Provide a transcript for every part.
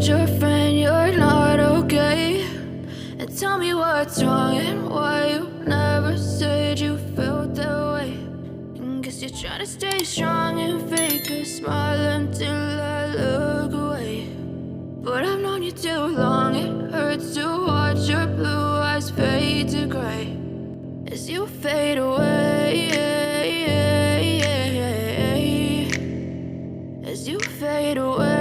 told your friend you're not okay? And tell me what's wrong and why you never said you felt that way. And guess you're trying to stay strong and fake a smile until I look away. But I've known you too long, it hurts to watch your blue eyes fade to gray as you fade away, as you fade away.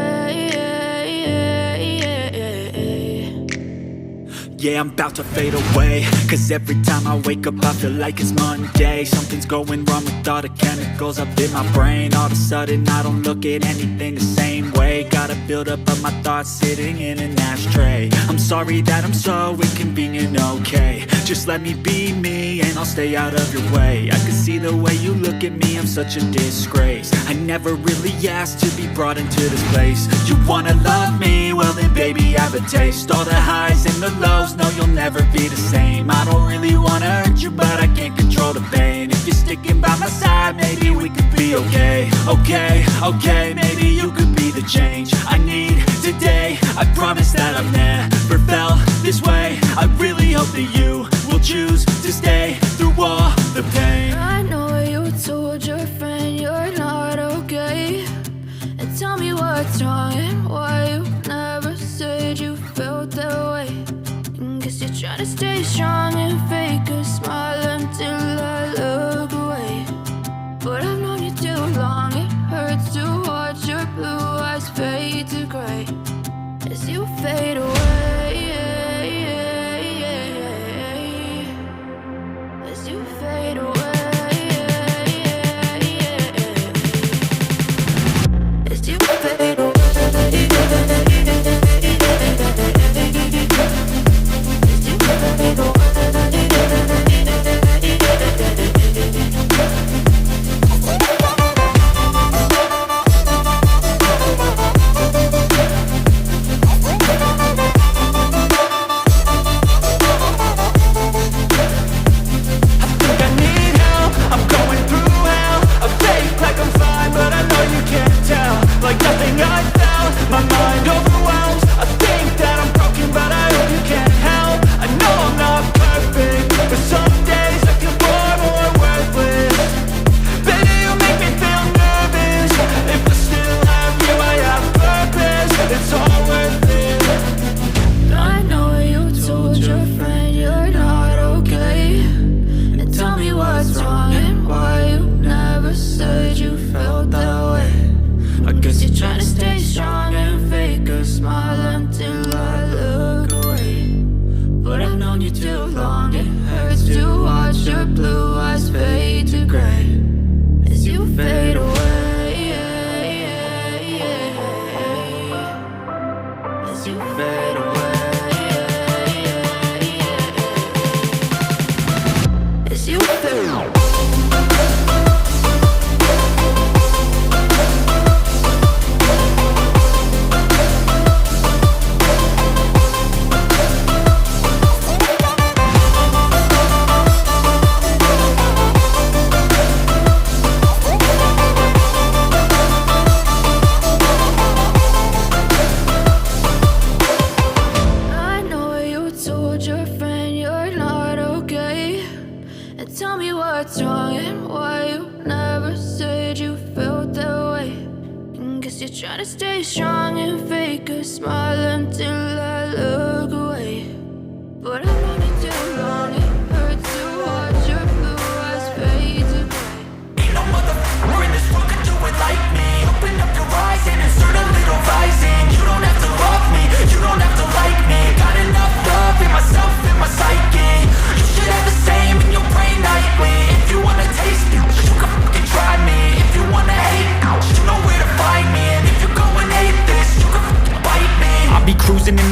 Yeah, I'm about to fade away, cause every time I wake up I feel like it's Monday. Something's going wrong with all the chemicals up in my brain. All of a sudden I don't look at anything the same way. Got a buildup of my thoughts sitting in an ashtray. I'm sorry that I'm so inconvenient, okay? Just let me be me and I'll stay out of your way. I can see the way you look at me, I'm such a disgrace. I never really asked to be brought into this place. You wanna love me? Well then baby have a taste. All the highs and the lows, no you'll never be the same. I don't really wanna hurt you but I can't control the pain. If you're sticking by my side maybe we could be okay. Okay, maybe you could be the change I need today. I promise that I've never felt this way. I really hope that you will choose to stay through all the pain. I know you told your friend you're not okay. And tell me what's wrong and why you never said you felt that way. And guess you're trying to stay strong and fake a smile until I look away. But I've known you too long, it hurts to watch your blue eyes fade to gray as you fade away, as you fade away, as you fade away.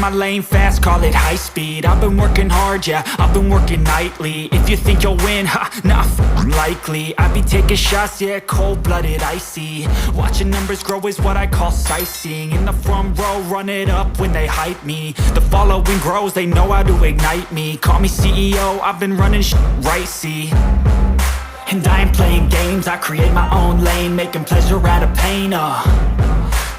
Lane fast, call it high speed. I've been working hard, yeah, I've been working nightly. If you think you'll win, ha, nah, likely. I be taking shots, yeah, cold-blooded, icy. Watching numbers grow is what I call sightseeing. In the front row, run it up when they hype me. The following grows, they know how to ignite me. Call me CEO, I've been running right, see. And I ain't playing games, I create my own lane, making pleasure out of pain,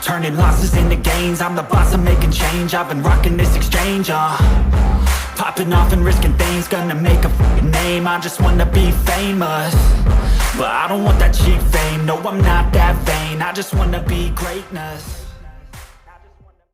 Turning losses into gains, I'm the boss, I'm making change. I've been rocking this exchange, popping off and risking things, gonna make a fucking name. I just wanna be famous, but I don't want that cheap fame. No, I'm not that vain, I just wanna be greatness.